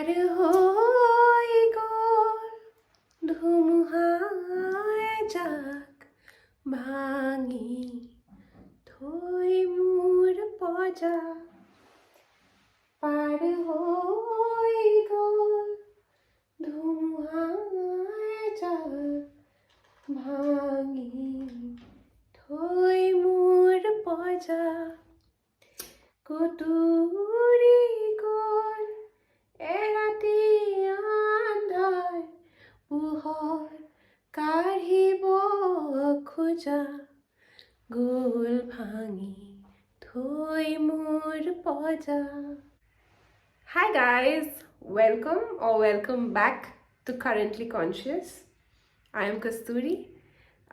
পাৰ হৈ গ'ল ধুমুহাই জাক ভাঙি থৈ মোৰ পজা পাৰ হৈ গ'ল ধুমুহাই জাক ভাঙি থৈ মোৰ পজা কটুৰি গ'ল এৰাতি আন্ধাৰ পোহৰ কাঢ়িব খোজা গ'ল ভাঙি থৈ মোৰ Puja Hi guys, welcome back to Currently Conscious. I am Kasturi.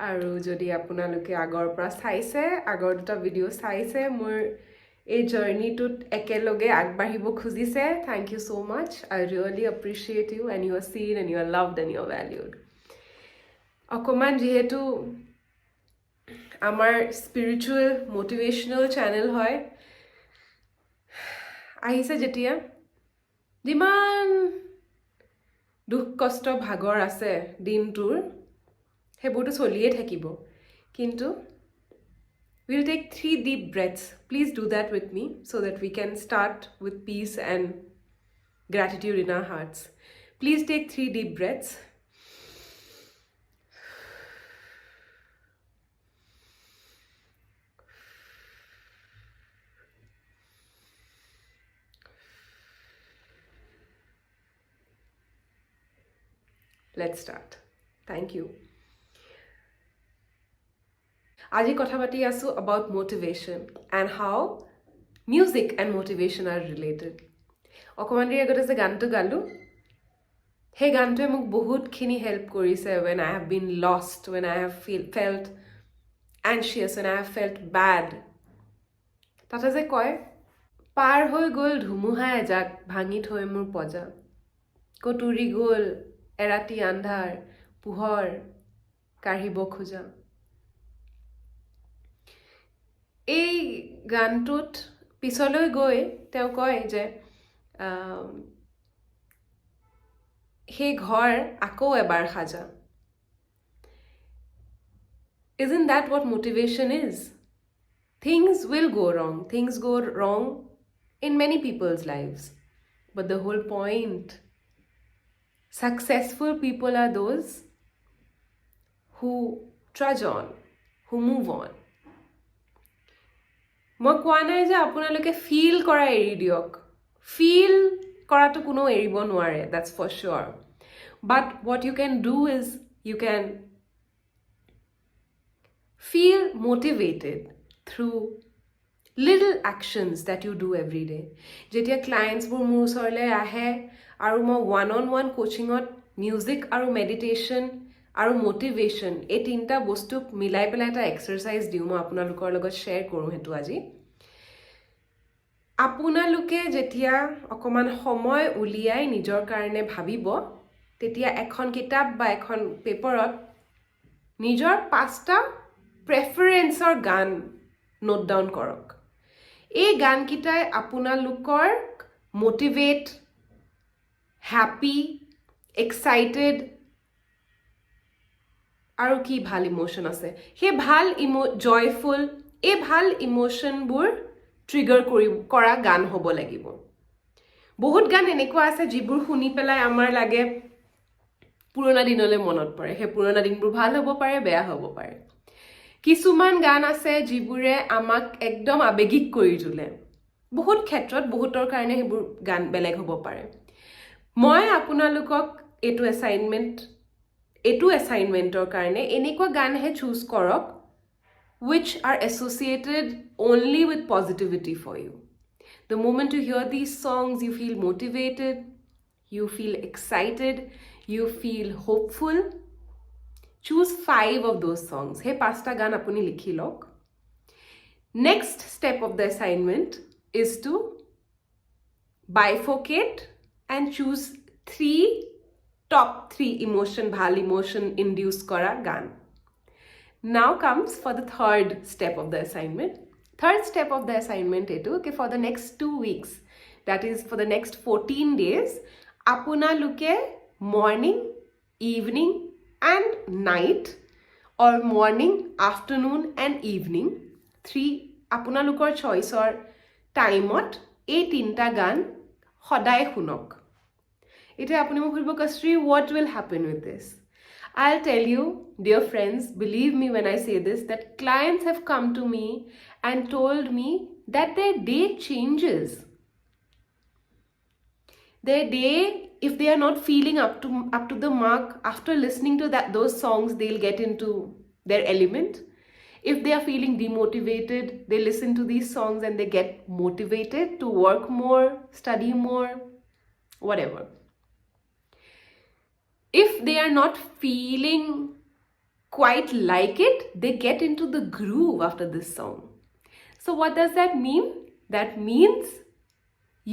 আৰু যদি আপোনালোকে আগৰ পৰা চাইছে আগৰ দুটা ভিডিঅ' চাইছে মোৰ এই জাৰ্নিটোত একেলগে আগবাঢ়িব খুজিছে thank you so much. I really appreciate you and you are seen and you are loved and you are valued. অকমান যেহেতু আমাৰ স্পিৰিচুৱেল মোটিভেশ্যনেল চেনেল হয় আহিছে যেতিয়া যিমান দুখ কষ্ট ভাগৰ আছে দিনটোৰ সেইবোৰতো চলিয়ে থাকিব কিন্তু we'll take 3 deep breaths. Please do that with me so that we can start with peace and gratitude in our hearts. Please take 3 deep breaths. Let's start. Thank you. আজি কথা পাতি আছো about motivation and how music and motivation are related. অকমান দেৰি আগতে যে গানটো গালো সেই গানটোৱে মোক বহুতখিনি হেল্প কৰিছে when I have been lost, when I have felt anxious, when I have felt bad. তাতে যে কয় পাৰ হৈ গ'ল ধুমুহাই জাক ভাঙি থৈ মোৰ পজা কটুৰি গ'ল এৰাতি আন্ধাৰ পোহৰ কাঢ়িব খোজা এই গানটোত পিছলৈ গৈ তেওঁ কয় যে সেই ঘৰ আকৌ এবাৰ সাজা Isn't that what motivation is? Things will go wrong. Things go wrong in many people's lives. But the whole point, successful people are those who trudge on, who move on. মই কোৱা নাই যে আপোনালোকে ফিল কৰা এৰি দিয়ক feel কৰাটো কোনো এৰিব নোৱাৰে that's for sure but what you can do is you can feel motivated through little actions that you do every day যেতিয়া ক্লায়েণ্টছবোৰ মোৰ ওচৰলৈ আহে আৰু মই one-on-one কোচিঙত মিউজিক আৰু মেডিটেশ্যন আৰু মোটিভেশ্যন এই তিনিটা বস্তুক মিলাই পেলাই এটা এক্সাৰচাইজ দিওঁ মই আপোনালোকৰ লগত শ্বেয়াৰ কৰোঁ সেইটো আজি আপোনালোকে যেতিয়া অকমান সময় উলিয়াই নিজৰ কাৰণে ভাবিব তেতিয়া এখন কিতাপ বা এখন পেপাৰত নিজৰ 5টা প্ৰেফাৰেন্সৰ গান নোট ডাউন কৰক এই গানকেইটাই আপোনালোকৰ মোটিভেট হ্যাপি এক্সাইটেড আৰু কি ভাল ইমোশন আছে সেই ভাল জয়ফুল এই ভাল ইমোশনবোৰ ট্ৰিগাৰ কৰা গান হ'ব লাগিব বহুত গান এনেকুৱা আছে যিবোৰ শুনি পেলাই আমাৰ লাগে পুৰণা দিনলৈ মনত পৰে সেই পুৰণা দিনবোৰ ভাল হ'ব পাৰে বেয়া হ'ব পাৰে কিছুমান গান আছে যিবোৰে আমাক একদম আবেগিক কৰি তোলে বহুত ক্ষেত্ৰত বহুতৰ কাৰণে সেইবোৰ গান বেলেগ হ'ব পাৰে মই আপোনালোকক এইটো এছাইনমেণ্টৰ কাৰণে এনেকুৱা গানহে চুজ কৰক which are associated only with positivity for you. The moment you hear these songs, you feel motivated, you feel excited, you feel hopeful. Choose 5 of those songs. Hey, 5টা গান আপুনি লিখি লওক Next step of the assignment is to bifurcate and choose 3 top 3 ভাল emotion induce kora গান Now comes for the third step of the assignment. Third step of the assignment is okay, for the next 2 weeks, that is for the next 14 days, আপোনালোকে morning, evening and night, or morning, afternoon and evening, 3 আপোনালোকৰ choiceৰ টাইমত এই 3টা গান সদায় শুনক। এতিয়া আপুনি মোক সুধিব কষ্ট্ৰি, what will happen with this? I'll tell you, dear friends, believe me when I say this, that clients have come to me and told me that their day changes. Their day, if they are not feeling up to the mark, after listening to those songs, they'll get into their element. If they are feeling demotivated, they listen to these songs and they get motivated to work more, study more, whatever. If they are not feeling quite like it, they get into the groove after this song. So what does that mean? That means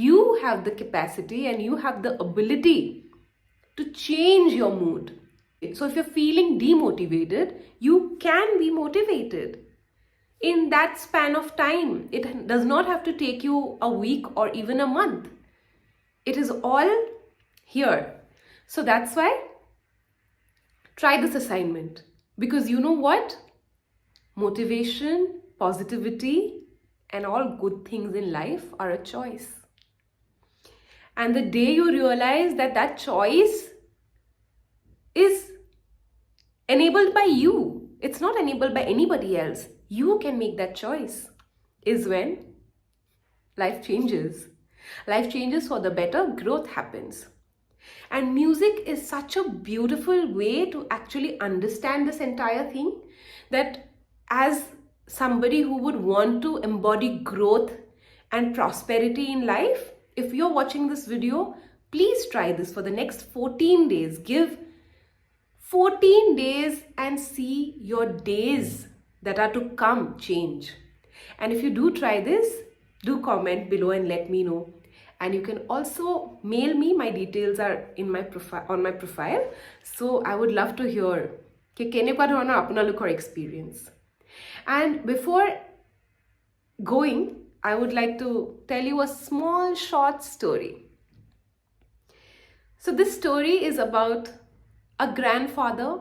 you have the capacity and you have the ability to change your mood. So if you're feeling demotivated, you can be motivated in that span of time. It does not have to take you a week or even a month. It is all here. So that's why try this assignment, because you know what? Motivation, positivity, and all good things in life are a choice. And the day you realize that that choice is enabled by you, it's not enabled by anybody else, you can make that choice, is when life changes. Life changes for the better, growth happens. And music is such a beautiful way to actually understand this entire thing, that as somebody who would want to embody growth and prosperity in life, if you're watching this video, please try this for the next 14 days. Give 14 days and see your days that are to come change. And if you do try this, do comment below and let me know. And you can also mail me. My details are in my profile, on my profile. So I would love to hear kenekwa dhoroner apnalokor experience. And before going, I would like to tell you a small short story. So this story is about a grandfather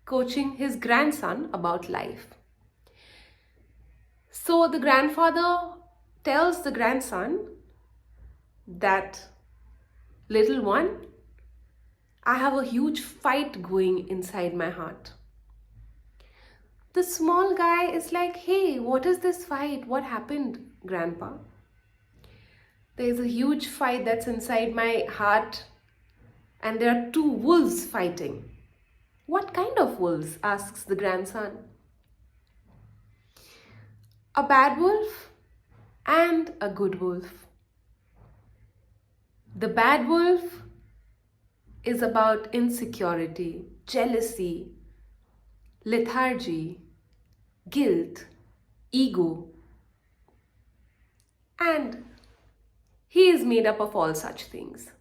coaching his grandson about life. So the grandfather tells the grandson that, little one, I have a huge fight going inside my heart. The small guy is like, hey, what is this fight? What happened, Grandpa? There's a huge fight that's inside my heart, and there are 2 wolves fighting. What kind of wolves? Asks the grandson. A bad wolf and a good wolf. The bad wolf is about insecurity, jealousy, lethargy, guilt, ego. And he is made up of all such things.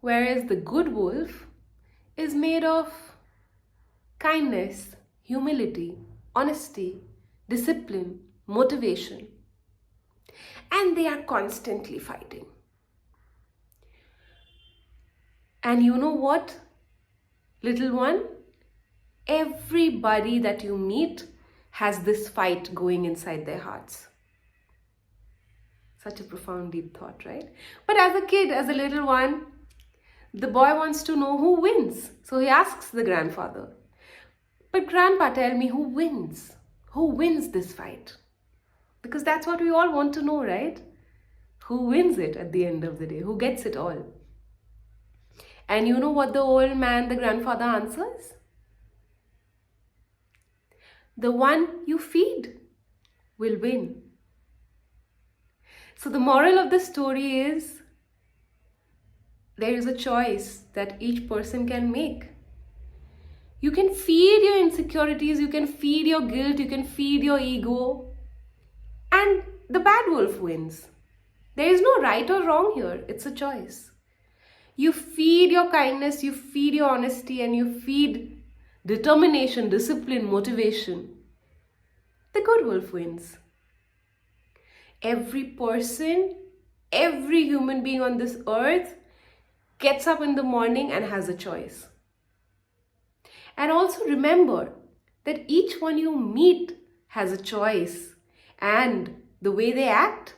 Whereas the good wolf is made of kindness, humility, honesty, discipline, motivation. And they are constantly fighting. And you know what, little one? Everybody that you meet has this fight going inside their hearts. Such a profound, deep thought, right? But as a kid, as a little one, the boy wants to know who wins. So he asks the grandfather, but Grandpa, tell me, who wins? Who wins this fight? Because that's what we all want to know, right? Who wins it at the end of the day? Who gets it all? And you know what the old man, the grandfather, answers? The one you feed will win. So the moral of the story is, there is a choice that each person can make. You can feed your insecurities, you can feed your guilt, you can feed your ego, and the bad wolf wins. There is no right or wrong here, it's a choice. You feed your kindness, you feed your honesty, and you feed determination, discipline, motivation. The good wolf wins. Every person, every human being on this earth gets up in the morning and has a choice. And also remember that each one you meet has a choice, and the way they act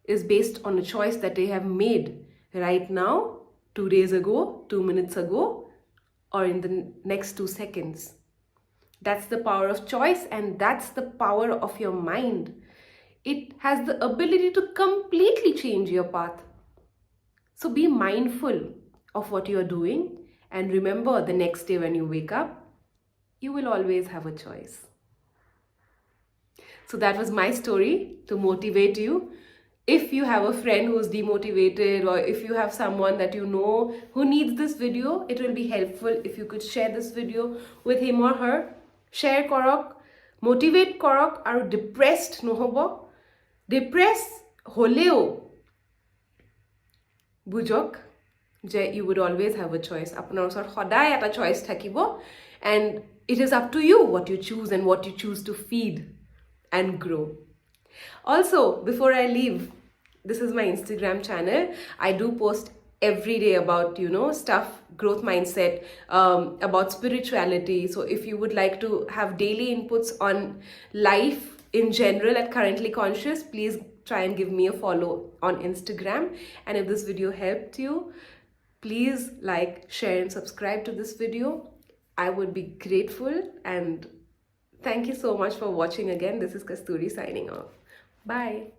is based on a choice that they have made right now, 2 days ago, 2 minutes ago, or in the next 2 seconds. That's the power of choice, and that's the power of your mind. It has the ability to completely change your path. So be mindful of what you are doing, and remember the next day when you wake up, you will always have a choice. So that was my story to motivate you. If you have a friend who's demotivated, or if you have someone that you know who needs this video, it will be helpful if you could share this video with him or her. Share korok, motivate korok, aru depressed nohobo. Depressed holeo bujok je you would always have a choice. Apnar osor hodai eta choice thakibo, and it is up to you what you choose and what you choose to feed and grow. Also, before I leave, this is my Instagram channel. I do post every day about, stuff, growth mindset, about spirituality. So if you would like to have daily inputs on life in general at Currently Conscious, please try and give me a follow on Instagram. And if this video helped you, please like, share and subscribe to this video. I would be grateful, and thank you so much for watching again. This is Kasturi signing off. Bye.